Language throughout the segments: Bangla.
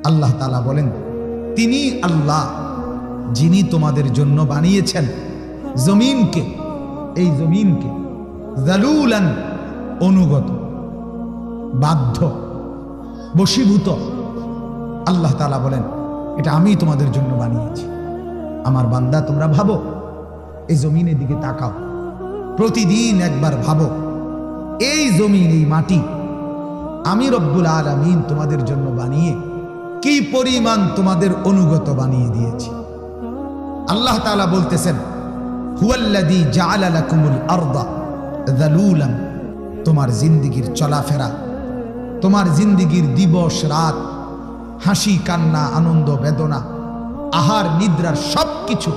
আল্লাহ তাআলা বলেন, তিনি আল্লাহ যিনি তোমাদের জন্য বানিয়েছেন জমিনকে, এই জমিনকে যালুলান অনুগত, বাধ্য, বশীভূত। আল্লাহ তাআলা বলেন, এটা আমি তোমাদের জন্য বানিয়েছি। আমার বান্দা, তোমরা ভাবো, এই জমিনের দিকে তাকাও, প্রতিদিন একবার ভাবো, এই জমিন, এই মাটি আমি রব্বুল আলামিন তোমাদের জন্য বানিয়ে কি পরিমাণ তোমাদের অনুগত বানিয়ে দিয়েছি। আল্লাহ তাআলা বলতেছেন, হুয়াল্লাযী জাআলা লাকুমুল আরদা যালুলান, তোমার জিন্দেগির চলাফেরা, তোমার জিন্দেগির দিবস রাত, হাসি কান্না, আনন্দ বেদনা, আহার নিদ্রার সবকিছু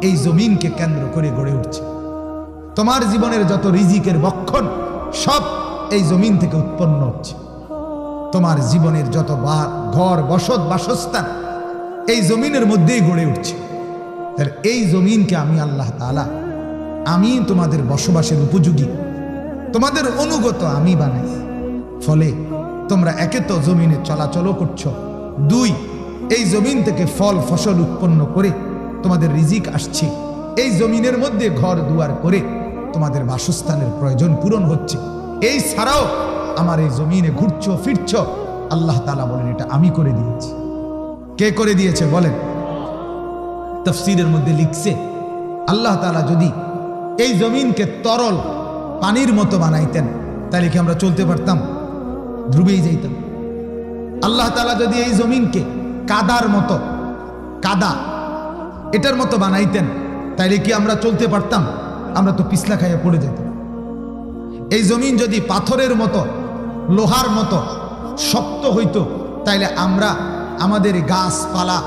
এই জমিনকে কেন্দ্র করে গড়ে উঠছে। তোমার জীবনের যত রিজিকের বক্ষণ সব এই জমিন থেকে উৎপন্ন হচ্ছে। তোমার জীবনের যত ঘর, বসত, বাসস্থান এই জমিনের মধ্যেই গড়ে উঠছে। তাহলে এই জমিনকে আমি আল্লাহ তাআলা, আমি তোমাদের বসবাসের উপযোগী, তোমাদের অনুগত আমি বানাই। ফলে তোমরা একে তো জমিনে চলাচলও করছো, দুই, এই জমিন থেকে ফল ফসল উৎপন্ন করে তোমাদের রিজিক আসছে, এই জমিনের মধ্যে ঘর দুয়ার করে তোমাদের বাসস্থানের প্রয়োজন পূরণ হচ্ছে। এই ছাড়াও আমার এই জমিনে ঘুরছো ফিরছো, আল্লাহ তাআলা বলেন এটা আমি করে দিয়েছি। কে করে দিয়েছে বলেন? তাফসীরের মধ্যে লিখছে, আল্লাহ তাআলা যদি এই জমিনকে তরল পানির মতো বানাইতেন তাহলে কি আমরা চলতে পারতাম? ডুবেই যাইতাম। আল্লাহ তাআলা যদি এই জমিনকে কাদার মতো, কাদা এটার মতো বানাইতেন তাইলে কি আমরা চলতে পারতাম? আমরা তো পিছলা খাইয়া পড়ে যেতাম। এই জমিন যদি পাথরের মতো, লোহার মতো শক্ত হইতো তাইলে আমরা আমাদের গাছপালা,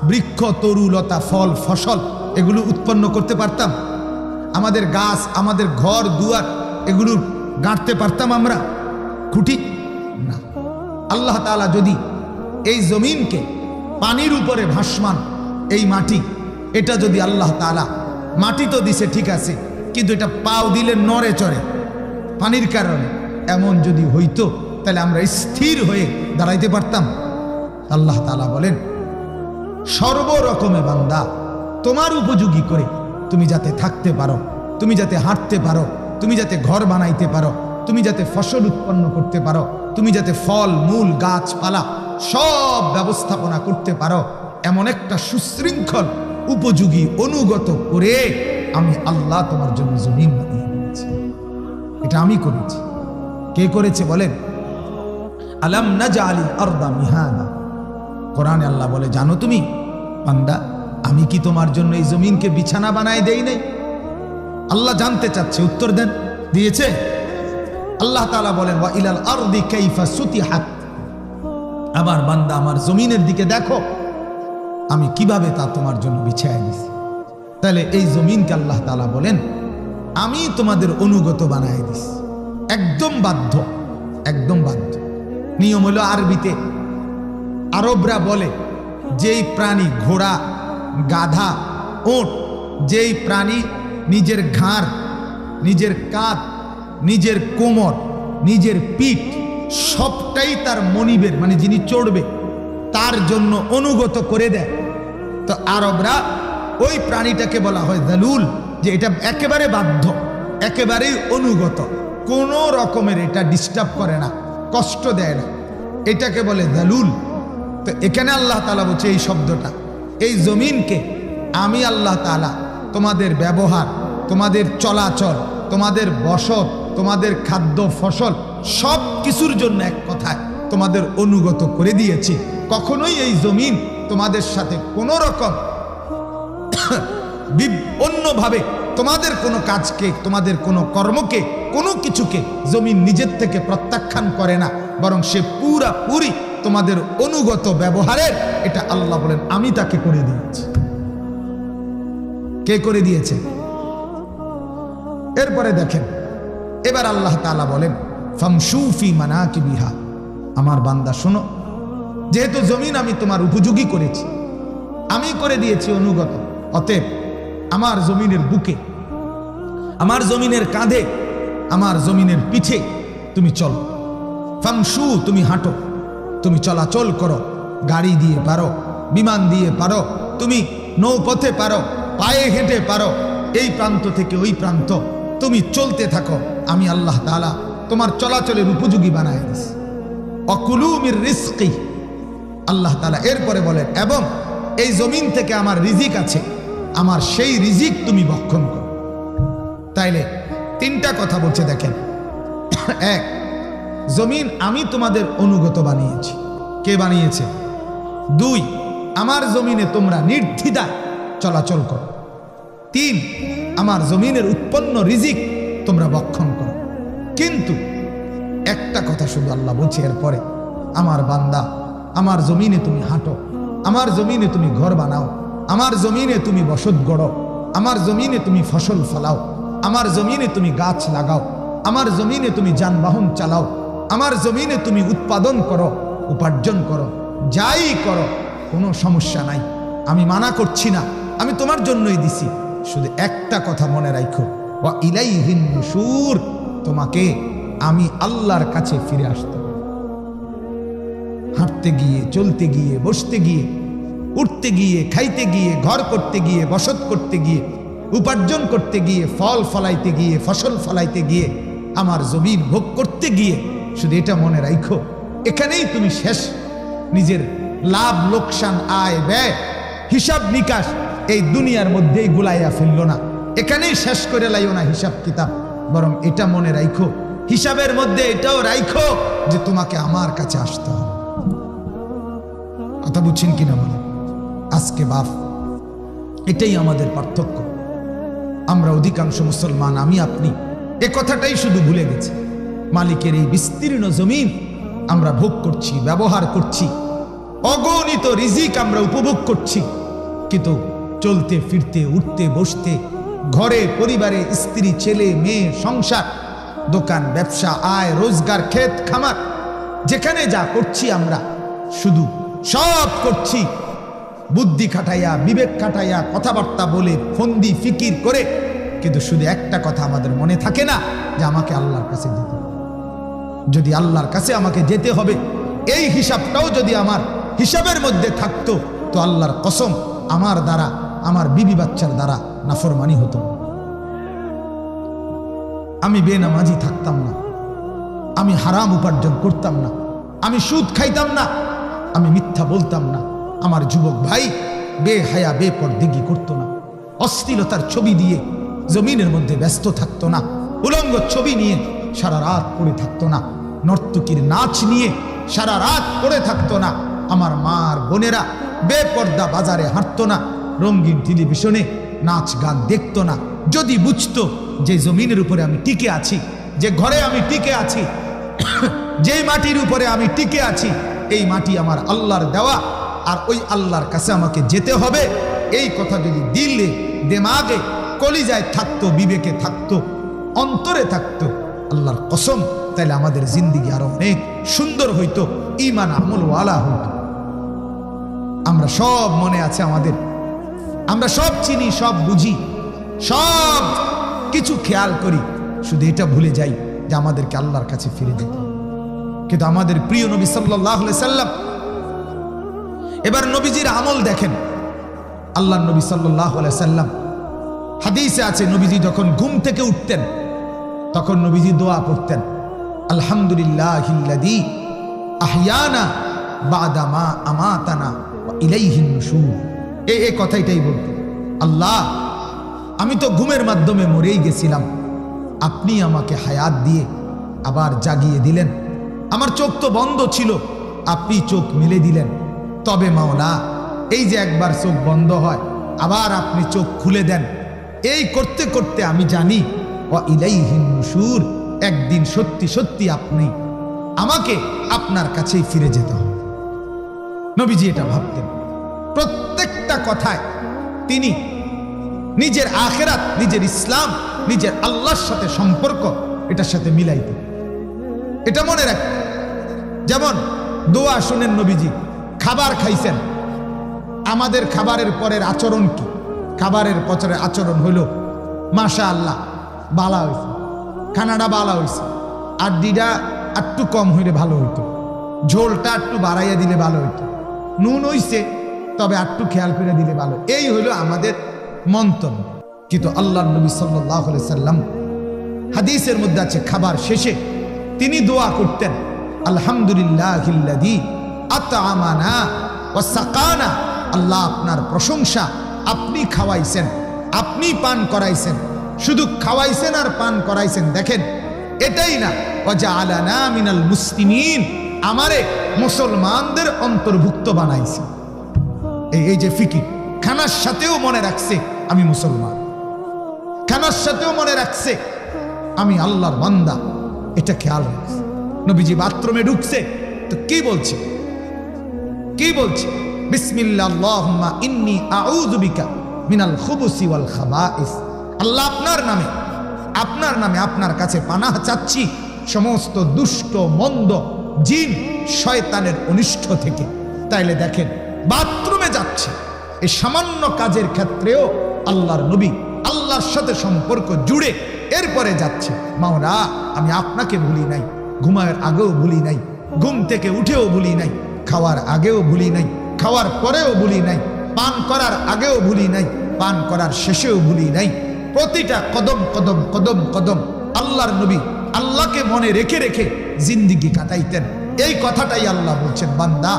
বৃক্ষ, তরুলতা, ফল ফসল এগুলো উৎপন্ন করতে পারতাম? আমাদের গাছ, আমাদের ঘর দুয়ার এগুলো গাঁড়তে পারতাম আমরা খুঁটি? না। আল্লাহ তাআলা যদি এই জমিনকে পানির উপরে ভাসমান এই মাটি, এটা যদি আল্লাহ তাআলা, মাটি তো দিছে ঠিক আছে, কিন্তু এটা পাও দিলে নড়ে চড়ে পানির কারণে, এমন যদি হইতো তাহলে আমরা স্থির হয়ে দাঁড়াইতে পারতাম? আল্লাহ তাআলা বলেন, সর্বরকমে বান্দা তোমার উপযোগী করে তুমি যাতে থাকতে পারো, তুমি যাতে হাঁটতে পারো, তুমি যাতে ঘর বানাইতে পারো, তুমি যাতে ফসল উৎপন্ন করতে পারো, তুমি যাতে ফল মূল গাছপালা সব ব্যবস্থাপনা করতে পারো, এমন একটা সুশৃঙ্খল উপযোগী অনুগত করে আমি আল্লাহ তোমার জন্য জমিন বানিয়ে দিয়েছি। এটা আমি করেছি। কে করেছে বলেন? আলাম নাজআলিল আরদা মিহাদা। কোরআনে আল্লাহ বলে, জানো তুমি বান্দা, আমি কি তোমার জন্য এই জমিনকে বিছানা বানায় দেই নাই? আল্লাহ জানতে চাচ্ছে, উত্তর দেন। দিয়েছে? আল্লাহ তাআলা বলেন, ওয়া ইলাল আরদি কাইফা সুতিহাত। আমার বান্দা, আমার জমিনের দিকে দেখো, আমি কিভাবে তা তোমার জন্য বিছায়া দিছি। তাহলে এই জমিনকে আল্লাহ তাআলা বলেন, আমি তোমাদের অনুগত বানায় দিছি। একদম বাধ্য, একদম বাধ্য। নিয়ম হলো, আরবিতে আরবরা বলে, যেই প্রাণী, ঘোড়া, গাধা, ওট, যেই প্রাণী নিজের ঘাড়, নিজের কাঁধ, নিজের কোমর, নিজের পিঠ সবটাই তার মনিবের, মানে যিনি চড়বে তার জন্য অনুগত করে দেয়, তো আরবরা ওই প্রাণীটাকে বলা হয় যালুল, যে এটা একেবারে বাধ্য, একেবারেই অনুগত, কোনো রকমের এটা ডিস্টার্ব করে না, কষ্ট দেয় না, এটাকে বলে যালুল। তো এখানে আল্লাহ তাআলা বলছে, এই শব্দটা, এই জমিনকে আমি আল্লাহ তাআলা তোমাদের ব্যবহার, তোমাদের চলাচল, তোমাদের বসত, তোমাদের খাদ্য ফসল সব কিছুর জন্য এক কথায় তোমাদের অনুগত করে দিয়েছি। কখনোই এই জমিন তোমাদের সাথে কোনো রকম অন্যভাবে তোমাদের কোনো কাজকে, তোমাদের কোনো কর্মকে, কোনো কিছুকে জমিন নিজের থেকে প্রত্যাখ্যান করে না, বরং সে পুরাপুরি তোমাদের অনুগত ব্যবহারের, এটা আল্লাহ বলেন আমি তাকে করে দিয়েছি। কে করে দিয়েছে? এরপরে দেখেন, এবার আল্লাহ তাআলা বলেন, ফামশু ফি মানাকিবিহা। আমার বান্দা শোনো, যেহেতু জমিন আমি তোমার উপযোগী করেছি, আমি করে দিয়েছি অনুগত, অতএব আমার জমিনের বুকে, আমার জমিনের কাঁধে, আমার জমিনের পিঠে তুমি চলো। ফামশু, তুমি হাঁটো, তুমি চলাচল করো। গাড়ি দিয়ে পারো, বিমান দিয়ে পারো, তুমি নৌপথে পারো, পায়ে হেঁটে পারো, এই প্রান্ত থেকে ওই প্রান্ত তুমি চলতে থাকো, আমি আল্লাহ তাআলা তোমার চলাচলের উপযোগী বানায় দিস। অকুলু মির রিজকি, আল্লাহ তাআলা এরপরে বলেন এবং এই জমিন থেকে আমার রিজিক আছে, আমার সেই রিজিক তুমি ভক্ষণ করো। তাইলে তিনটা কথা বলছে দেখেন। এক, জমিন আমি তোমাদের অনুগত বানিয়েছি। কে বানিয়েছে? দুই, আমার জমিনে তোমরা নির্দ্বিধায় চলাচল করো। তিন, আমার জমিনের উৎপন্ন রিজিক তোমরা ভক্ষণ করো। কিন্তু একটা কথা শুধু আল্লাহ বলছে এরপরে, আমার বান্দা, আমার জমিনে তুমি হাঁটো, আমার জমিনে তুমি ঘর বানাও, আমার জমিনে তুমি বসত গড়ো, আমার জমিনে তুমি ফসল ফলাও, আমার জমিনে তুমি গাছ লাগাও, আমার জমিনে তুমি যানবাহন চালাও, আমার জমিনে তুমি উৎপাদন করো, উপার্জন করো, যাই করো, কোনো সমস্যা নাই, আমি মানা করছি না, আমি তোমার জন্যই দিছি। শুধু একটা কথা মনে রাখো, ওয়া ইলাইহিন নুশুর, তোমাকে আমি আল্লাহর কাছে ফিরে আসতে হবে। হাঁটতে গিয়ে, চলতে গিয়ে, বসতে গিয়ে, উঠতে গিয়ে, খাইতে গিয়ে, ঘর করতে গিয়ে, বসত করতে গিয়ে, উপার্জন করতে গিয়ে, ফল ফলাইতে গিয়ে, ফসল ফলাইতে গিয়ে, আমার জমিন ভোগ করতে গিয়ে শুধু এটা মনে রাখো, এখানেই তুমি শেষ। নিজের লাভ লোকসান, আয় ব্যয়, হিসাব নিকাশ এই দুনিয়ার মধ্যেই গুলাইয়া ফেলল না, এখানেই শেষ করে লাইও না হিসাব কিতাব, বরং এটা মনে রাখো, হিসাবের মধ্যে এটাও রাখো যে তোমাকে আমার কাছে আসতে হবে। কথা বুঝছেন কিনা বলে? আজকে বাপ, এটাই আমাদের পার্থক্য। আমরা অধিকাংশ মুসলমান, আমি আপনি এ কথাটাই শুধু ভুলে গেছি। মালিকের এই বিস্তীর্ণ জমিন আমরা ভোগ করছি, ব্যবহার করছি, অগণিত রিজিক আমরা উপভোগ করছি, কিন্তু চলতে ফিরতে, উঠতে বসতে, ঘরে পরিবারে, স্ত্রী ছেলে মেয়ে, সংসার, দোকান ব্যবসা, আয় রোজগার, ক্ষেত খামার, যেখানে যা করছি আমরা শুধু সব করছি বুদ্ধি খাটাইয়া, বিবেক খাটাইয়া, কথাবার্তা বলে, ফন্দি ফিকির করে, কিন্তু শুধু একটা কথা আমাদের মনে থাকে না যে আমাকে আল্লাহর কাছে যেতে হবে। যদি আল্লাহর কাছে আমাকে যেতে হবে, এই হিসাবটাও যদি আমার হিসাবের মধ্যে থাকতো, তো আল্লাহর কসম আমার দ্বারা, আমার বিবি বাচ্চার দ্বারা নাফরমানি হতো না। আমি বেনামাজি থাকতাম না, আমি হারাম উপার্জন করতাম না, আমি সুদ খাইতাম না, আমি মিথ্যা বলতাম না, আমার যুবক ভাই বেহায়া বেপরদিগি করতো না, অশ্লীলতার ছবি দিয়ে জমিনের মধ্যে ব্যস্ত থাকতো না, উলঙ্গ ছবি নিয়ে সারা রাত পড়ে থাকতো না, নর্তকীর নাচ নিয়ে সারা রাত পড়ে থাকতো না, আমার মার বোনেরা বেপর্দা বাজারে হাঁটতো না, রঙিন টেলিভিশনে নাচ গান দেখতো না। যদি বুঝতো যে জমিনের উপরে আমি টিকে আছি, যে ঘরে আমি টিকে আছি, যেই মাটির উপরে আমি টিকে আছি, এই মাটি আমার আল্লাহর দেওয়া, আর ওই আল্লাহর কাছে আমাকে যেতে হবে, এই কথা যদি দিলে, দেমাগে, কলিজায় থাকতো, বিবেকে থাকতো, অন্তরে থাকতো, আল্লাহর কসম, তাইলে আমাদের জিন্দিগি আরো অনেক সুন্দর হইতো, ঈমান আমল ওয়ালা হইতো। আমরা সব মনে আছে আমাদের, আমরা সব চিনি, সব বুঝি, সব কিছু খেয়াল করি, শুধু এটা ভুলে যাই যে আমাদেরকে আল্লাহর কাছে ফিরে যেতে হবে। কিন্তু আমাদের প্রিয় নবী সাল্লাল্লাহু আলাইহি সাল্লাম, এবার নবীজির আমল দেখেন। আল্লাহর নবী সাল্লাল্লাহু আলাইহি সাল্লাম, হাদিসে আছে, নবীজি যখন ঘুম থেকে উঠতেন তখন নবীজি দোয়া পড়তেন, আলহামদুলিল্লাহিল্লাযী আহইয়ানা বা'দা মা আমাতানা ওয়া ইলাইহিন নুশুর। এই কথাটাই বলতেন, আল্লাহ, আমি তো ঘুমের মাধ্যমে মরেই গেছিলাম, আপনি আমাকে হায়াত দিয়ে আবার জাগিয়ে দিলেন, আমার চোখ তো বন্ধ ছিল, আপনি চোখ মেলে দিলেন, তবে মাওলা, এই যে একবার চোখ বন্ধ হয় আবার আপনি চোখ খুলে দেন, এই করতে করতে আমি জানি ওয়া ইলাইহিন নুশুর, একদিন সত্যি সত্যি আপনি আমাকে আপনার কাছেই ফিরে যেতে হবে। নবীজি এটা ভাবতেন, প্রত্যেকটা কথায় তিনি নিজের আখিরাত, নিজের ইসলাম, নিজের আল্লাহর সাথে সম্পর্ক, এটার সাথে মিলাইতেন, এটা মনে রাখতেন। যেমন দোয়া শুনেন, নবীজি খাবার খাইছেন, আমাদের খাবারের পরের আচরণ কি? খাবারের পরের আচরণ হলো মাশাআল্লাহ, বালা হয়েছে, খানাটা বালা হয়েছে, আড্ডিটা একটু কম হইলে ভালো হইতো, ঝোলটা একটু বাড়াইয়া দিলে ভালো হইতো, নুন হইছে, তবে একটু খেয়াল করে দিলে ভালো। এই হলো আমাদের মন্তব্য। কিন্তু আল্লাহর নবী সাল্লাল্লাহু আলাইহি সাল্লাম হাদিসের মধ্যে আছে, খাবার শেষে তিনি দোয়া করতেন, আলহামদুলিল্লাহিল্লাযী আত'আমানা ওয়া সাকানা। আল্লাহ আপনার প্রশংসা, আপনি খাওয়াইছেন, আপনি পান করাইছেন। শুধু খাওয়াইছেন আর পান করাইছেন দেখেন, এটাই না, ওয়া জাআলানা মিনাল মুসলিমিন, আমারে মুসলমানদের অন্তর্ভুক্ত বানাইছেন। এই যে ফিকির, খানার সাথেও মনে রাখছে আমি মুসলমান, খানার সাথেও মনে রাখছে আমি আল্লাহর বান্দা, এটা খেয়াল রাখছে। নবীজি বাথরুমে ঢুকছে তো কি বলছে, কি বলছে? বিসমিল্লাহ আল্লাহুম্মা ইন্নী আউযু বিকা মিনাল খুবুসি ওয়াল খাবাইস। আল্লাহ আপনার নামে, আপনার নামে আপনার কাছে পানাহ চাচ্ছি সমস্ত দুষ্ট মন্দ জিন শয়তানের অনিষ্ট থেকে। তাইলে দেখেন, বাথরুমে যাচ্ছে, এই সামান্য কাজের ক্ষেত্রেও আল্লাহর নবী আল্লাহর সাথে সম্পর্ক জুড়ে এরপরে যাচ্ছে। মাওলা, আমি আপনাকে ভুলি নাই, ঘুমানোর আগেও ভুলি নাই, ঘুম থেকে উঠেও ভুলি নাই, খাওয়ার আগেও ভুলি নাই, খাওয়ার পরেও ভুলি নাই, পান করার আগেও ভুলি নাই, পান করার শেষেও ভুলি নাই। প্রতিটা কদম কদম কদম কদম আল্লাহর নবী আল্লাহকে মনে রেখে রেখে জিন্দিগি কাটাইতেন। এই কথাটাই আল্লাহ বলছেন, বান্দা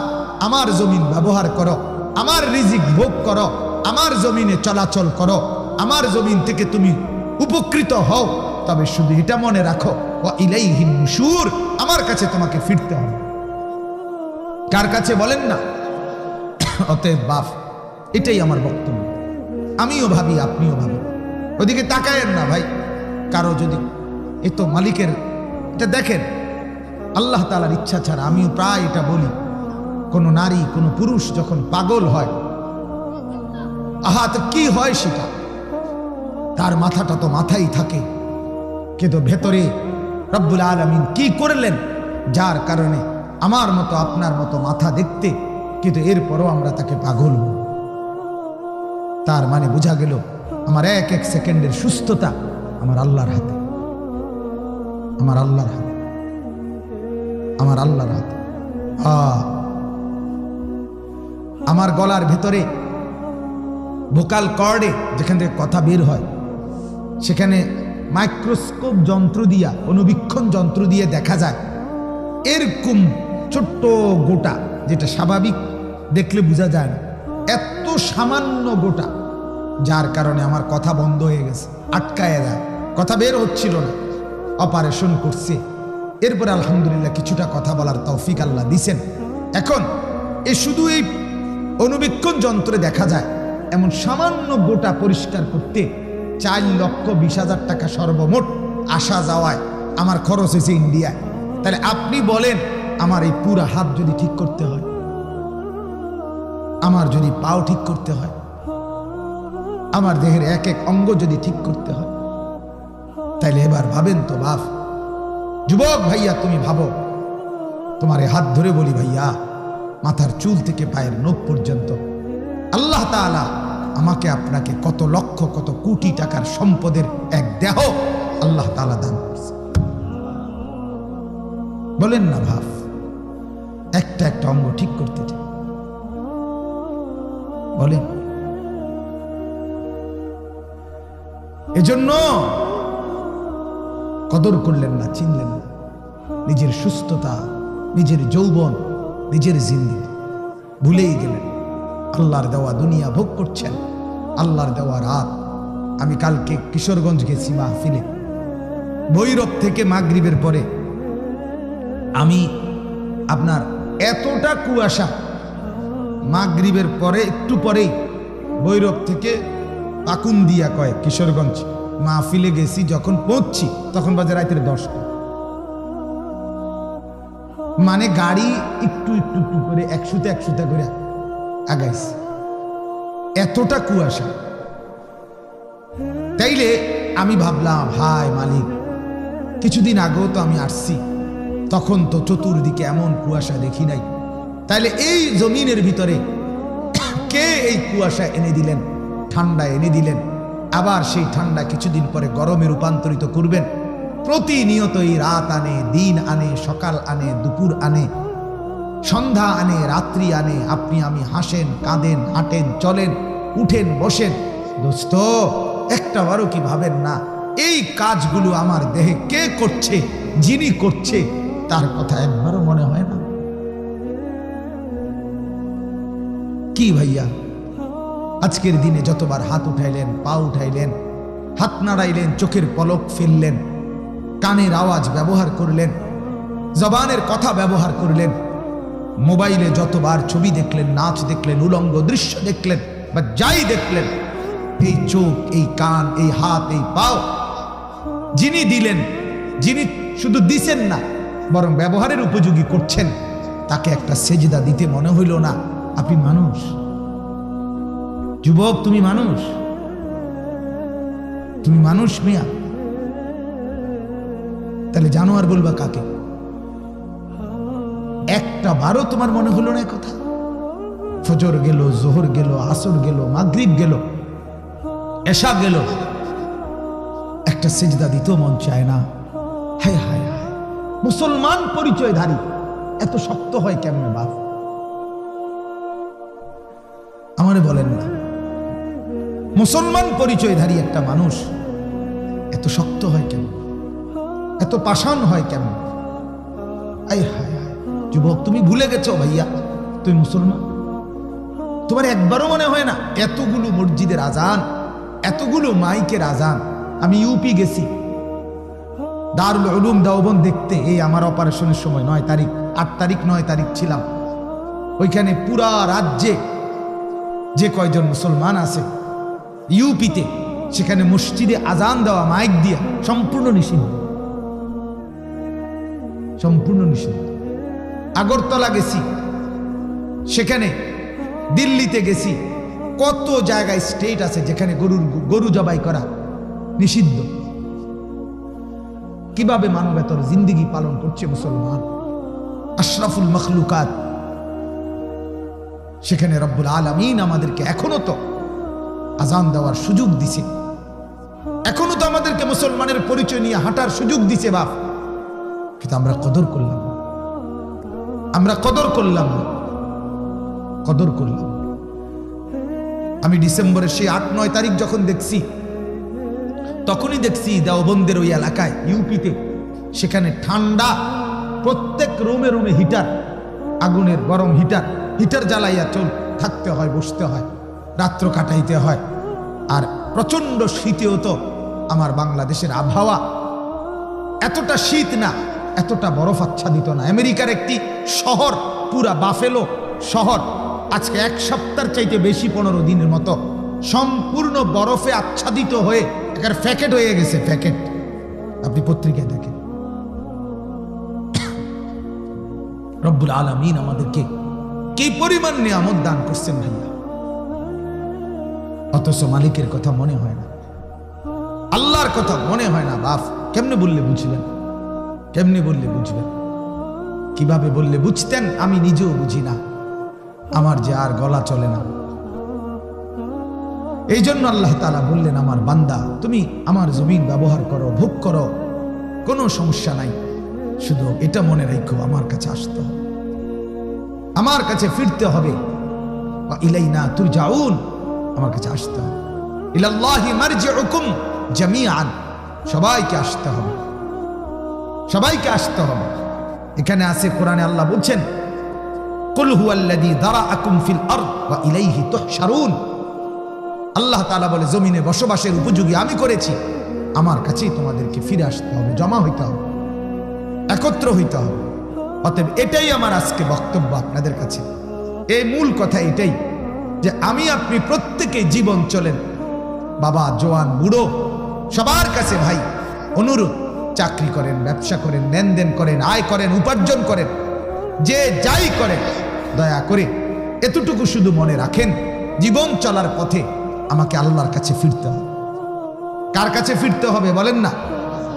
আমার জমিন ব্যবহার করো, আমার রিজিক ভোগ করো, আমার জমিনে চলাচল করো, আমার জমিন থেকে তুমি উপকৃত হও, তবে শুধু এটা মনে রাখো, ওয়া ইলাইহিন নুশুর, আমার কাছে তোমাকে ফিরতে হবে। কার কাছে বলেন না? অতএব বাপ, এটাই আমার বক্তব্য। আমিও ভাবি, আপনিও ভাবি, ওদিকে তাকায়েন না ভাই। কারো যদি এ তো মালিকের, এটা দেখেন আল্লাহ তাআলার ইচ্ছা ছাড়া, আমিও প্রায় এটা বলি, কোনো নারী কোনো পুরুষ যখন পাগল হয়, আহা তো কি হয় সেটা, তার মাথাটা তো মাথায় থাকে, কিন্তু ভেতরে রব্বুল আলামিন কি করলেন যার কারণে আমার মতো আপনার মতো মাথা দেখতে, কিন্তু এরপরও আমরা তাকে পাগল বলি। তার মানে বোঝা গেল আমার এক এক সেকেন্ডের সুস্থতা আমার আল্লাহর হাতে, আমার আল্লাহর হাতে, আমার আল্লাহর হাতে। আমার গলার ভেতরে ভোকাল কর্ডে যেখান থেকে কথা বের হয়, সেখানে মাইক্রোস্কোপ যন্ত্র দিয়া, অনুবীক্ষণ যন্ত্র দিয়ে দেখা যায় এরকম ছোট্ট গোটা, যেটা স্বাভাবিক দেখলে বোঝা যায় না, এত সামান্য গোটা, যার কারণে আমার কথা বন্ধ হয়ে গেছে, আটকায় যায়, কথা বের হচ্ছিল না। অপারেশন করছে, এরপরে আলহামদুলিল্লাহ কিছুটা কথা বলার তৌফিক আল্লাহ দিছেন। এখন শুধু এই অনুবীক্ষণ যন্ত্রে দেখা যায় এমন সামান্য গোটা পরিষ্কার করতে 4,20,000 টাকা সর্বমোট আসা যাওয়ায় আমার খরচ হয়েছে ইন্ডিয়ায়। তাহলে আপনি বলেন, আমার এই পুরা হাত যদি ঠিক করতে হয়, আমার যদি পাও ঠিক করতে হয়, আমার দেহের এক এক অঙ্গ যদি ঠিক করতে হয়, তাইলে এবার ভাবেন তো বাপ, যুবক ভাইয়া, তুমি ভাবো, তোমার হাত ধরে বলি ভাইয়া, মাথার চুল থেকে পায়ের নখ পর্যন্ত আল্লাহ তাআলা আমাকে আপনাকে কত লক্ষ কত কোটি টাকার সম্পদের এক দেহ আল্লাহ তাআলা দান করছে। বলেন না ভাব, একটা একটা অঙ্গ ঠিক করতে চাই, বলেন। এজন্য কদর করলেন না, চিনলেন না নিজের সুস্থতা, নিজের যৌবন, নিজের জিন্দেগি ভুলেই গেলেন। আল্লাহর দেওয়া দুনিয়া ভোগ করছেন, আল্লাহর দেওয়া রাত। আমি কালকে কিশোরগঞ্জ গেছি মাহফিলে, ভৈরব থেকে মাগরিবের পরে আমি আপনার এতটা কুয়াশা, মাগরিবের পরে একটু পরেই ভৈরব থেকে পাকুন্দিয়া কয় কিশোরগঞ্জ মাহফিলে গেছি, যখন পৌঁছছি তখন বাজে রাতের 10টা। মানে গাড়ি একটু একটু একটু করে 100 করে আগাইছে, এতটা কুয়াশা। তাইলে আমি ভাবলাম, হায় মালিক, কিছুদিন আগেও তো আমি আসছি, তখন তো চতুর্দিকে এমন কুয়াশা দেখি নাই। তাইলে এই জমিনের ভিতরে কে এই কুয়াশা এনে দিলেন, ঠান্ডা এনে দিলেন, আবার সেই ঠান্ডা কিছুদিন পরে গরমে রূপান্তরিত করবেন। প্রতিনিয়ত এই রাত আনে, দিন আনে, সকাল আনে, দুপুর আনে, সন্ধ্যা আনে, রাত্রি আনে, আপনি আমি হাসেন, কাঁদেন, হাঁটেন, চলেন, উঠেন, বসেন। দোস্ত, একটা বারও কি ভাবেন না এই কাজগুলো আমার দেহে কে করছে? যিনি করছে তার কথা একবারও মনে হয় না? কি ভাইয়া, আজকের দিনে যতবার হাত উঠাইলেন, পা উঠাইলেন, হাত নাড়াইলেন, চোখের পলক ফেললেন, কানের আওয়াজ ব্যবহার করলেন, জবানের কথা ব্যবহার করলেন, মোবাইলে যতবার ছবি দেখলেন, নাচ দেখলেন, উলঙ্গ দৃশ্য দেখলেন, বা যাই দেখলেন, এই চোখ, এই কান, এই হাত, এই পাও যিনি দিলেন, যিনি শুধু দিছেন না বরং ব্যবহারের উপযোগী করছেন, তাকে একটা সেজদা দিতে মনে হইল না? আপনি মানুষ যুবক, তুমি মানুষ, তুমি মানুষ মিয়া। তাহলে জানোয়ার বলবা কাকে? একটা বারও তোমার মনে হলো না কথা? ফজর গেল, জোহর গেল, আসর গেল, মাগরিব গেল, এশা গেল, একটা সেজদা দিতেও মন চায় না? হায় হায় হায়, মুসলমান পরিচয়ধারী এত শক্ত হয় কেমনে বাপ? আমারে বলেন না, মুসলমান পরিচয়ধারী একটা মানুষ এত শক্ত হয় কেন? এত পাষাণ হয় কেন? আয় হায় হায়, যুবক তুমি ভুলে গেছো ভাইয়া, তুমি মুসলমান। তোমার একবারও মনে হয় না? এতগুলো মসজিদের আজান, এতগুলো মাইকের আজান। আমি ইউপি গেছি দারুল উলুম দেওবন্দ দেখতে, এই আমার অপারেশনের সময় 9 তারিখ, 8 তারিখ 9 তারিখ ছিলাম ওইখানে। পুরা রাজ্যে যে কয়জন মুসলমান আছে ইউপিতে, সেখানে মসজিদে আজান দেওয়া মাইক দিয়া সম্পূর্ণ নিষিদ্ধ, সম্পূর্ণ নিষিদ্ধ। আগরতলা গেছি, সেখানে দিল্লিতে গেছি, কত জায়গায় স্টেট আছে যেখানে গরু জবাই করা নিষিদ্ধ। কিভাবে মানবেতর জিন্দেগি পালন করছে মুসলমান, আশরাফুল মখলুকাত। সেখানে রব্বুল আলামিন আমাদেরকে এখনো তো আজান দেওয়ার সুযোগ দিছে, এখনো তো আমাদেরকে মুসলমানের পরিচয় নিয়ে হাঁটার সুযোগ দিছে বাপ। কিন্তু আমরা কদর করলাম না, আমরা কদর করলাম না, কদর করলাম। আমি ডিসেম্বরের সেই 8-9 তারিখ যখন দেখছি, তখনই দেখছি দেওবন্দের ওই এলাকায় ইউপিতে, সেখানে ঠান্ডা, প্রত্যেক রুমে রুমে হিটার, আগুনের গরম হিটার, হিটার জ্বালাইয়া থাকতে হয়, বসতে হয়, রাত্র কাটাইতে হয়। আর প্রচন্ড শীতেও তো আমার বাংলাদেশের আবহাওয়া এতটা শীত না, এতটা বরফ আচ্ছাদিত না। আমেরিকার একটি শহর, পুরা বাফেলো শহর, আজকে 1 সপ্তাহের চাইতে বেশি 15 দিনের মতো সম্পূর্ণ বরফে আচ্ছাদিত হয়ে একের প্যাকেট হয়ে গেছে, প্যাকেট। আপনি পত্রিকায় দেখেন। রব্বুল আলামিন আমাদেরকে কি পরিমাণ নিয়ামত দান করছেন ভাইয়া, অথচ মালিকের কথা মনে হয় না, আল্লাহর কথা মনে হয় না বাপ। কেমনে বললে বুঝবেন? কেমনে বললে বুঝবেন? কিভাবে বললে বুঝতেন? আমি নিজেও বুঝি না, আমার যে আর গলা চলে না। এই জন্য আল্লাহ তাআলা বললেন, আমার বান্দা তুমি আমার জমিন ব্যবহার করো, ভোগ করো, কোনো সমস্যা নাই, শুধু এটা মনে রাখো আমার কাছে আসতে হবে, আমার কাছে ফিরতে হবে। ইলাইনা তুরজাউন, আমার কাছে আসতে হবে। ইলাল্লাহি মারজিউকুম জামিআন, সবাইকে আসতে হবে, সবাইকে আসতে হবে। এখানে আছে কোরআনে আল্লাহ বলছেন, কুল হুয়াল্লাযী দারাআকুম ফিল আরদ ওয়া ইলাইহি তুহশারুন। আল্লাহ তাআলা বলে, জমিনে বসবাসের উপযোগী আমি করেছি, আমার কাছেই তোমাদেরকে ফিরে আসতে হবে, জমা হইতে হবে, একত্র হইতে হবে। অতএব এটাই আমার আজকে বক্তব্য আপনাদের কাছে। এই মূল কথা এটাই যে আমি আপনি প্রত্যেকে জীবন চলেন, বাবা, জওয়ান, বুড়ো, সবার কাছে ভাই অনুরোধ, চাকরি করেন, ব্যবসা করেন, লেনদেন করেন, আয় করেন, উপার্জন করেন, যে যাই করেন, দয়া করে এতটুকু শুধু মনে রাখেন, জীবন চলার পথে আমাকে আল্লাহর কাছে ফিরতে হবে। কার কাছে ফিরতে হবে বলেন না?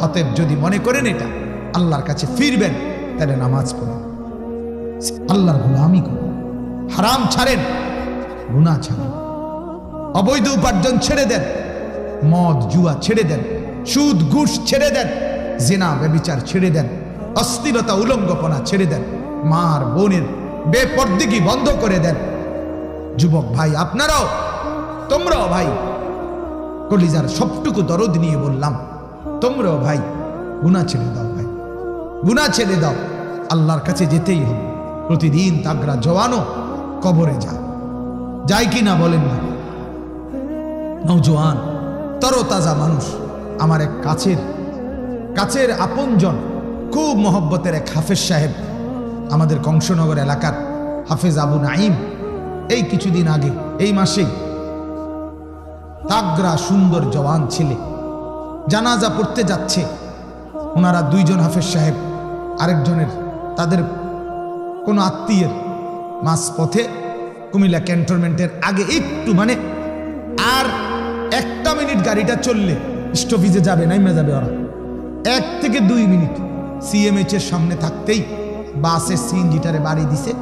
অতএব যদি মনে করেন এটা আল্লাহর কাছে ফিরবেন, তাহলে নামাজ পড়েন, আল্লাহর গোলামি করেন, হারাম ছাড়েন, গুনাহ ছাড়েন, অবৈধ উপার্জন ছেড়ে দেন, মদ জুয়া ছেড়ে দেন, সুদ ঘুষ ছেড়ে দেন, জিনা ব্যভিচার ছেড়ে দেন, অশ্লীলতা উলঙ্গপনা ছেড়ে দেন, মার বোনের বেপরদিগি বন্ধ করে দেন। যুবক ভাই আপনারাও, তোমরাও ভাই, কলিজার সবটুকু দরদ নিয়ে বললাম, তোমরাও ভাই গুনাহ ছেড়ে দাও, ভাই গুনাহ ছেড়ে দাও। আল্লাহর কাছে যেতেই হবে। প্রতিদিন তাগড়া জওয়ানও কবরে যায় কি না বলেন না? নওজোয়ান তরতাজা মানুষ, আমার এক কাছের আপনজন, খুব মহব্বতের এক হাফেজ সাহেব, আমাদের কংসনগর এলাকার হাফেজ আবু নাইম, এই কিছুদিন আগে, এই মাসেই তাগড়া সুন্দর জওয়ান ছেলে জানাজা পড়তে যাচ্ছে। ওনারা দুইজন, হাফেজ সাহেব আরেকজনের, তাদের কোনো আত্মীয়ের, মাঝ পথে কুমিল্লা ক্যান্টনমেন্টের আগে একটু, মানে আর 1 মিনিট গাড়িটা চললে স্টপেজে যাবে, নাইমা যাবে ওরা। 1 থেকে 2 মিনিট সিএমএইচ এর সামনে থাকতেই বাসের সিএনজিটারে বাড়ি দিছে।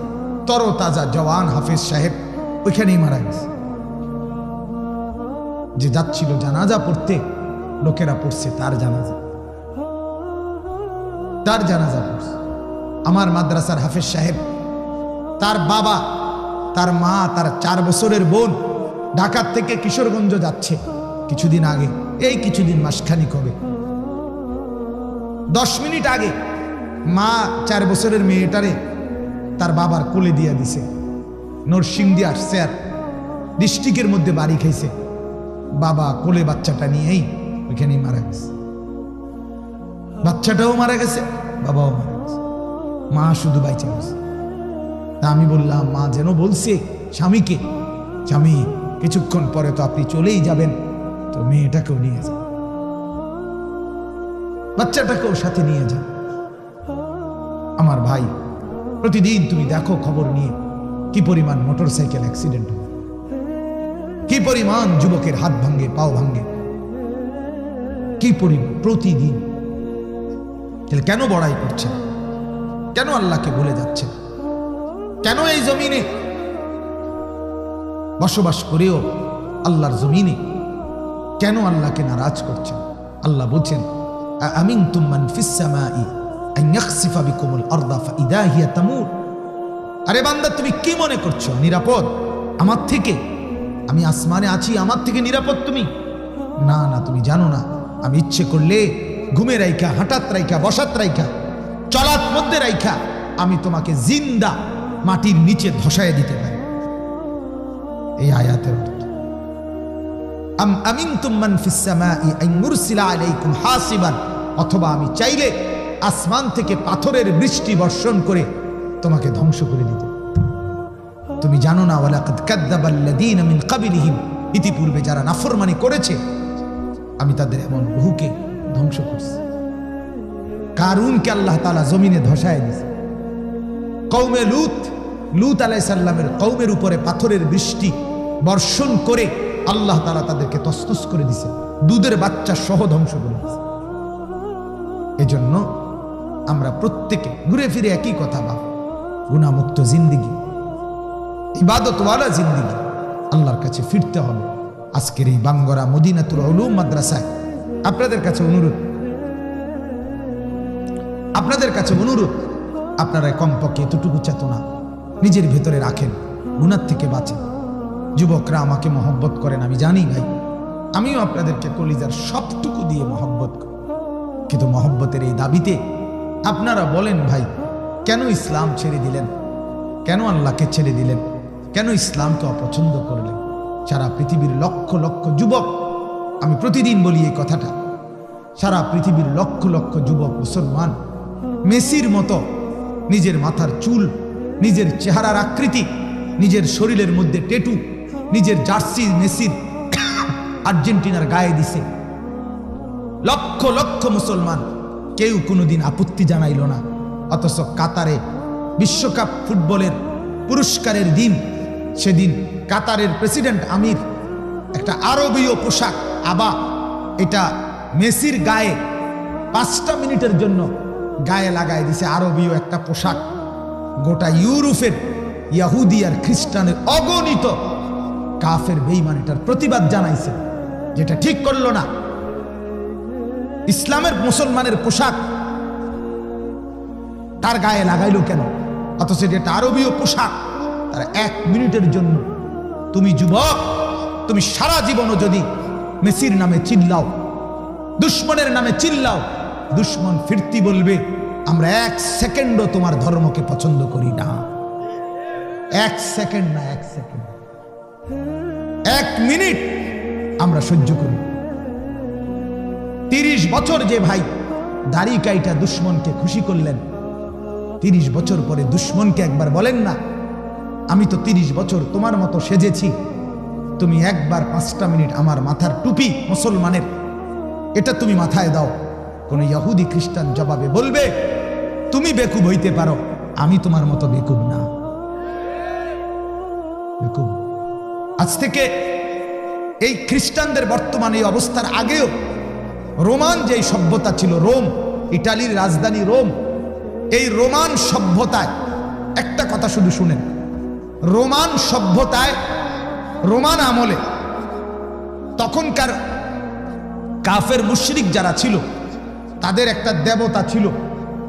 তরতাজা জওয়ান হাফেজ সাহেব ওইখানেই মারা গেছে। যে যাচ্ছিল জানাজা পড়তে, লোকেরা পড়ছে তার জানাজা পড়ছে। আমার মাদ্রাসার হাফেজ সাহেব, তার বাবা, তার মা, তার 4 বছরের বোন ঢাকা থেকে কিশোরগঞ্জ যাচ্ছে কিছুদিন আগে, এই কিছুদিন, মাসখানিক হবে। 10 মিনিট আগে মা 4 বছরের মেয়েটারে তার বাবার কোলে দিয়ে দিছে। নরসিংদী আসছে, আর ডিস্ট্রিক্টের মধ্যে বাড়ি খাইছে। বাবা কোলে বাচ্চাটা নিয়েই ওইখানেই মারা গেছে। বাচ্চাটাও মারা গেছে, বাবাও মারা গেছে, মা শুধু বাইচে গেছে। তা আমি বললাম, মা যেন বলছে স্বামীকে, স্বামী কিছুক্ষণ পরে তো আপনি চলেই যাবেন, তো মেয়েটাকেও নিয়ে যান, বাচ্চাটাকেও সাথে নিয়ে যান। আমার ভাই, প্রতিদিন তুমি দেখো খবর নিয়ে কি পরিমাণ মোটরসাইকেল অ্যাক্সিডেন্ট হয়, কি পরিমাণ যুবকের হাত ভাঙ্গে, পাও ভাঙ্গে, কি পরিমাণ প্রতিদিন। কেন বড়াই করছে? কেন আল্লাহকে ভুলে যাচ্ছে? কেন এই জমিনে বসবাস করেও আল্লাহর জমিনে কেন আল্লাহকে নারাজ করছেন? আল্লাহ বলছেন, আমিনতুম মান ফিস সামাই আন ইয়াখসিফা বিকুমুল আরদা ফাইদা হিয়া তামুর। আরে বান্দা, তুমি কি মনে করছো নিরাপদ আমার থেকে? আমি আসমানে আছি, আমার থেকে নিরাপদ তুমি? না না, তুমি জানো না, আমি ইচ্ছে করলে ঘুমে রাইখা, হাঁটাত রাইখা, বসাত রাইখা, চলাত মধ্যে রাইখা আমি তোমাকে জিন্দা মাটির নিচে ধসায় দিতে পারি। এই আয়াতের অর্থ, আম আমিনতুম মান ফিস সামাই আন মুরসিলা আলাইকুম হাসিবান, অথবা আমি চাইলে আসমান থেকে পাথরের বৃষ্টি বর্ষণ করে তোমাকে ধ্বংস করে দিতে। তুমি জানো না, ওয়ালাকাদ কাযযাবাল্লাযীনা মিন ক্বাবলিহিম, ইতিপূর্বে যারা নাফরমানি করেছে আমি তাদের এমন বহুকে ধ্বংস করছি। কারুনকে আল্লাহ তাআলা জমিনে ধসায় দিয়েছে। কওমে লূত আলাইহিস সালামের কওমের উপরে পাথরের বৃষ্টি বর্ষণ করে আল্লাহ তাআলা তাদেরকে তছনছ করে দিয়েছে, দুধের বাচ্চা সহ ধ্বংস করে দিয়েছে। এজন্য আমরা প্রত্যেকে ঘুরে ফিরে একই কথা ভাব, গুনাহমুক্ত জিন্দেগি, ইবাদতওয়ালা জিন্দেগি, আল্লাহর কাছে ফিরতে হবে। আজকের এই বাঙ্গরা মদিনাতুল উলুম মাদ্রাসায় আপনাদের কাছে অনুরোধ, আপনারা কমপক্ষে এতটুকু চেতনা নিজের ভেতরে রাখেন, গুনাহ থেকে বাঁচেন। যুবকরা আমাকে মহব্বত করেন, আমি জানি ভাই, আমিও আপনাদেরকে কলিজার সবটুকু দিয়ে মহব্বত করি, কিন্তু মহব্বতের এই দাবিতে আপনারা বলেন, ভাই কেন ইসলাম ছেড়ে দিলেন? কেন আল্লাহকে ছেড়ে দিলেন? কেন ইসলামকে অপছন্দ করলেন? সারা পৃথিবীর লক্ষ লক্ষ যুবক, আমি প্রতিদিন বলি এই কথাটা, সারা পৃথিবীর লক্ষ লক্ষ যুবক মুসলমান মেসির মতো নিজের মাথার চুল, নিজের চেহারার আকৃতি, নিজের শরীরের মধ্যে টেটু, নিজের জার্সি মেসির আর্জেন্টিনার গায়ে দিছে। লক্ষ লক্ষ মুসলমান কেউ কোনোদিন আপত্তি জানাইল না, অথচ কাতারে বিশ্বকাপ ফুটবলের পুরস্কারের দিন, সেদিন কাতারের প্রেসিডেন্ট আমির একটা আরবীয় পোশাক, আবা, এটা মেসির গায়ে 5টা মিনিটের জন্য গায়ে লাগায় দিছে আরবীয় একটা পোশাক। গোটা ইউরোপের ইহুদি আর খ্রিস্টানের অগণিত কাফের বেঈমান এটার প্রতিবাদ জানাইছে, যেটা ঠিক করলো না। ইসলামের মুসলমানের পোশাক তার গায়ে লাগাইলো কেন? অথচ যেটা আরবীয় পোশাক, তারা 1 মিনিটের জন্য, তুমি যুবক, তুমি সারা জীবনও যদি মেসির নামে চিল্লাও, দুশ্মনের নামে চিল্লাও, দুশ্মন ফিরতি বলবে আমরা 1 সেকেন্ডও তোমার ধর্মকে পছন্দ করি না। 1 সেকেন্ড না, 1 সেকেন্ড, 1 মিনিট আমরা সহ্য করি। 30 বছর যে ভাই দাড়ি কাইটা দুশ্মনকে খুশি করলেন, 30 বছর পরে দুশ্মনকে একবার বলেন না, আমি তো 30 বছর তোমার মতো সেজেছি, তুমি একবার 5টা মিনিট আমার মাথার টুপি মুসলমানের, এটা তুমি মাথায় দাও। কোন ইহুদি খ্রিস্টান জবাবে বলবে তুমি বেকুব হইতে পারো, আমি তোমার মতো বেকুব না। বেকুব। আজ থেকে এই খ্রিস্টানদের বর্তমানে এই অবস্থার আগেও রোমান যে সভ্যতা ছিল, রোম, ইটালির রাজধানী রোম, এই রোমান সভ্যতায় একটা কথা শুধু শুনেন, রোমান সভ্যতায়, রোমান আমলে তখনকার কাফের মুশরিক যারা ছিল তাদের একটা দেবতা ছিল।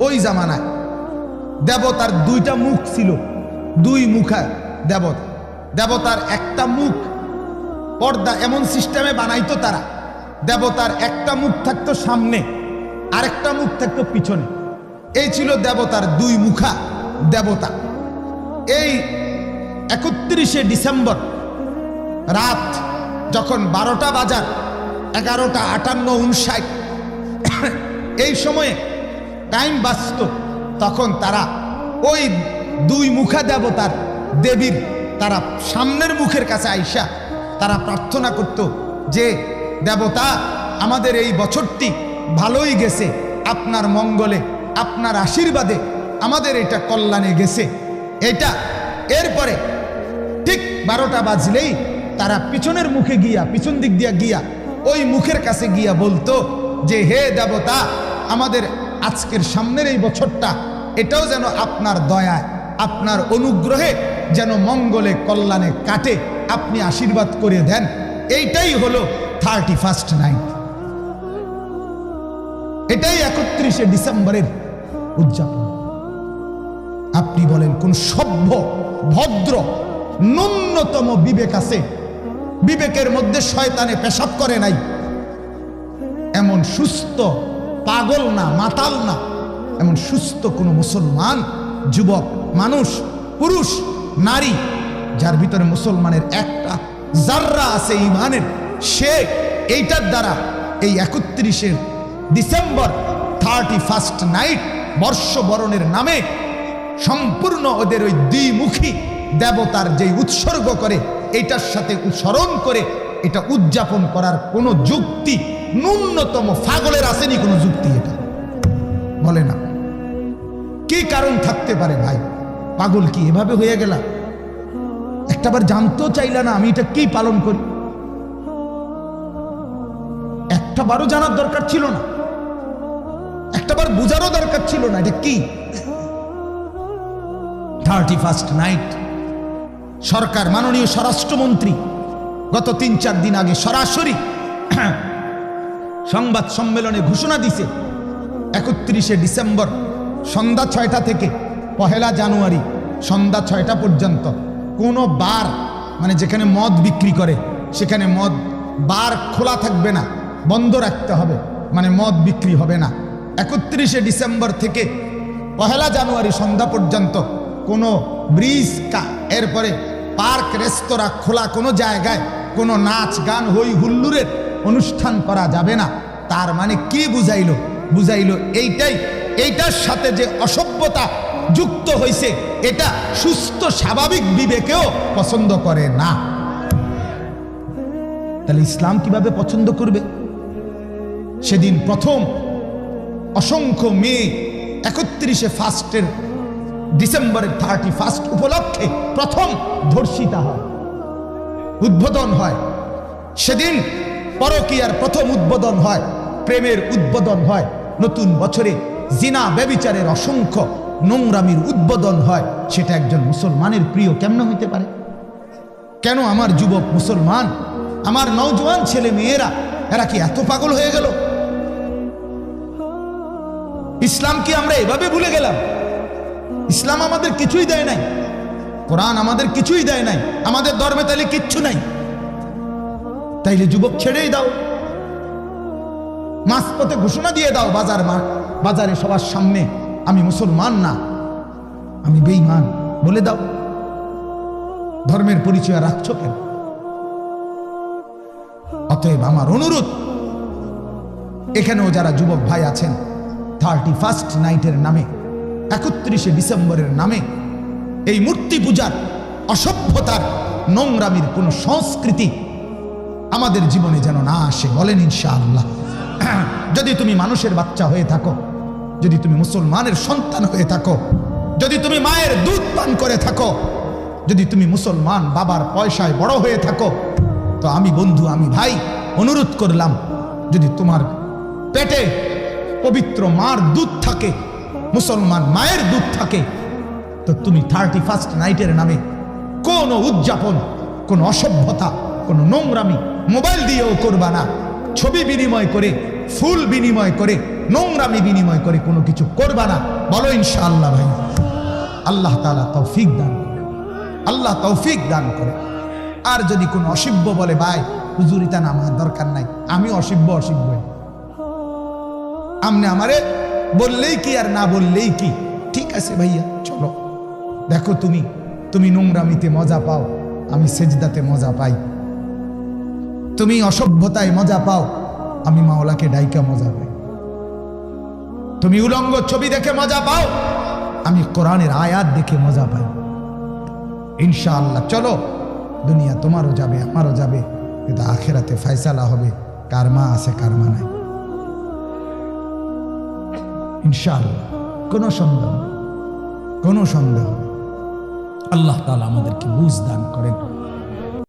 ওই জামানায় দেবতার 2টা মুখ ছিল, 2 মুখা দেবতা। দেবতার একটা মুখ পর্দা এমন সিস্টেমে বানাইতো তারা, দেবতার একটা মুখ থাকতো সামনে, আরেকটা মুখ থাকতো পিছনে। এই ছিল দেবতার 2 মুখা দেবতা। এই 31শে ডিসেম্বর রাত যখন 12টা বাজার, 11টা 58, 59 এই সময়ে টাইম বাজত, তখন তারা ওই 2 মুখা দেবতার দেবীর তারা সামনের মুখের কাছে আইসা তারা প্রার্থনা করত যে দেবতা, আমাদের এই বছরটি ভালোই গেছে, আপনার মঙ্গলে, আপনার আশীর্বাদে আমাদের এটা কল্যাণে গেছে। এটা এরপরে ঠিক 12টা বাজলেই তারা পিছনের মুখে গিয়া, পিছন দিক দিয়া গিয়া ওই মুখের কাছে গিয়া বলতো যে হে দেবতা, আমাদের আজকের সামনের এই বছরটা এটাও যেন আপনার দয়ায়, আপনার অনুগ্রহে যেন মঙ্গলে কল্যাণে কাটে, আপনি আশীর্বাদ করে দেন। এইটাই হলো 31st নাইট, এটাই 31শে ডিসেম্বরের উদযাপন। আপনি বলেন কোন সভ্য ভদ্র ন্যূনতম বিবেক আছে? বিবেকের মধ্যে শয়তানে পেশাব করে নাই এমন সুস্থ, পাগল না, মাতাল না, এমন সুস্থ কোন মুসলমান যুবক মানুষ, পুরুষ, নারী, যার ভিতরে মুসলমানের একটা জাররা আছে ঈমানের, সে এইটার দ্বারা এই 31শে ডিসেম্বর 31st নাইট বর্ষবরণের নামে সম্পূর্ণ ওদের ওই 2 মুখী দেবতার যে উৎসর্গ করে, এটার সাথে স্মরণ করে এটা উদযাপন করার কোন যুক্তি ন্যূনতম পাগলের আসেনি? কোন যুক্তি এটা বলে না। কি কারণ থাকতে পারে ভাই? পাগল কি এভাবে হয়ে গেল? একটাবার জানতেও চাইলা না আমি এটা কি পালন করি? একটাবারও জানার দরকার ছিল না, একটাবার বুঝারও দরকার ছিল না এটা কি 31st নাইট। সরকার, মাননীয় স্বরাষ্ট্রমন্ত্রী গত 3-4 দিন আগে সরাসরি সংবাদ সম্মেলনে ঘোষণা দিছে 31শে ডিসেম্বর সন্ধ্যা 6টা থেকে 1 জানুয়ারি সন্ধ্যা 6টা পর্যন্ত কোনো বার, মানে যেখানে মদ বিক্রি করে সেখানে মদ বার খোলা থাকবে না, বন্ধ রাখতে হবে, মানে মদ বিক্রি হবে না। 31শে ডিসেম্বর থেকে 1 জানুয়ারি সন্ধ্যা পর্যন্ত কোনো ব্রিজ, এরপরে পার্ক, রেস্তোরাঁ খোলা, কোনো জায়গায় কোনো নাচ গান, হই হুল্লুরের অনুষ্ঠান করা যাবে না। তার মানে কি বুঝাইলো? বুঝাইলো এইটার সাথে যে অসভ্যতা যুক্ত হয়েছে এটা সুস্থ স্বাভাবিক বিবেকেও পছন্দ করে না। তাহলে ইসলাম কিভাবে পছন্দ করবে? সেদিন প্রথম অসংখ্য মেয়ে 31শে ডিসেম্বরের 31st উপলক্ষে প্রথম ধর্ষিতা হয়, উদ্বোধন হয়। সেদিন পরকীয়ার প্রথম উদ্বোধন হয়, প্রেমের উদ্বোধন হয়, নতুন বছরে জিনা ব্যভিচারের অসংখ্য নোংরামির উদ্বোধন হয়। সেটা একজন মুসলমানের প্রিয় কেমন হইতে পারে? কেন আমার যুবক মুসলমান, আমার নওজোয়ান ছেলে মেয়েরা এরা কি এত পাগল হয়ে গেল? ইসলাম কি আমরা এভাবে ভুলে গেলাম? ইসলাম আমাদের কিছুই দেয় নাই, কোরআন আমাদের কিছুই দেয় নাই, আমাদের ধর্মে তাইলে কিচ্ছু নাই। তাইলে যুবক ছেড়েই দাও, মাঝপথে ঘোষণা দিয়ে দাও বাজারে সবার সামনে, আমি মুসলমান না, আমি বেঈমান বলে দাও। ধর্মের পরিচয় রাখছো কেন? অতএব আমার অনুরোধ, এখানেও যারা যুবক ভাই আছেন, 31st নাইটের নামে, 31শে ডিসেম্বরের নামে এই মূর্তি পূজার, অসভ্যতার, নোংরামির কোন সংস্কৃতি আমাদের জীবনে যেন না আসে, বলেন ইনশাআল্লাহ। যদি তুমি মানুষের বাচ্চা হয়ে থাকো, যদি তুমি মুসলমানের সন্তান হয়ে থাকো, যদি তুমি মায়ের দুধ পান করে থাকো, যদি তুমি মুসলমান বাবার পয়সায় বড় হয়ে থাকো, তো আমি বন্ধু, আমি ভাই অনুরোধ করলাম, যদি তোমার পেটে পবিত্র মার দুধ থাকে, মুসলমান মায়ের দুধ থাকে, তো তুমি 31st নাইটের নামে কোন উদযাপন, কোন অসভ্যতা, কোন নোংরামি মোবাইল দিয়েও করবা না। ছবি বিনিময় করে, ফুল বিনিময় করে, নোংরামি বিনিময় করে কোনো কিছু করবা না, বলো ইনশাআল্লাহ ভাই। আল্লাহ তাআলা তৌফিক দান করে, আল্লাহ তৌফিক দান করে। আর যদি কোনো অসভ্য বলে, ভাই হুজুর এটা না, আমার দরকার নাই, আমি অসভ্য আমনে আমারে বললেই কি আর না বললেই কি, ঠিক আছে ভাইয়া চলো, দেখো তুমি নোংরামিতে মজা পাও, আমি সেজদাতে মজা পাই। তুমি অসভ্যতায় মজা পাও, আমি মাওলাকে ডাইকা মজা পাই। তুমি উলঙ্গ ছবি দেখে মজা পাও, আমি কোরআনের আয়াত দেখে মজা পাই। ইনশাআল্লাহ চলো, দুনিয়া তোমারও যাবে, আমারও যাবে, কিন্তু আখিরাতে ফয়সালা হবে, কার মা আছে কার মা নাই, ইনশাআল্লাহ। কোনো সন্দেহ নেই, কোনো সন্দেহ নেই। আল্লাহ তাআলা আমাদেরকে বুঝ দান করেন।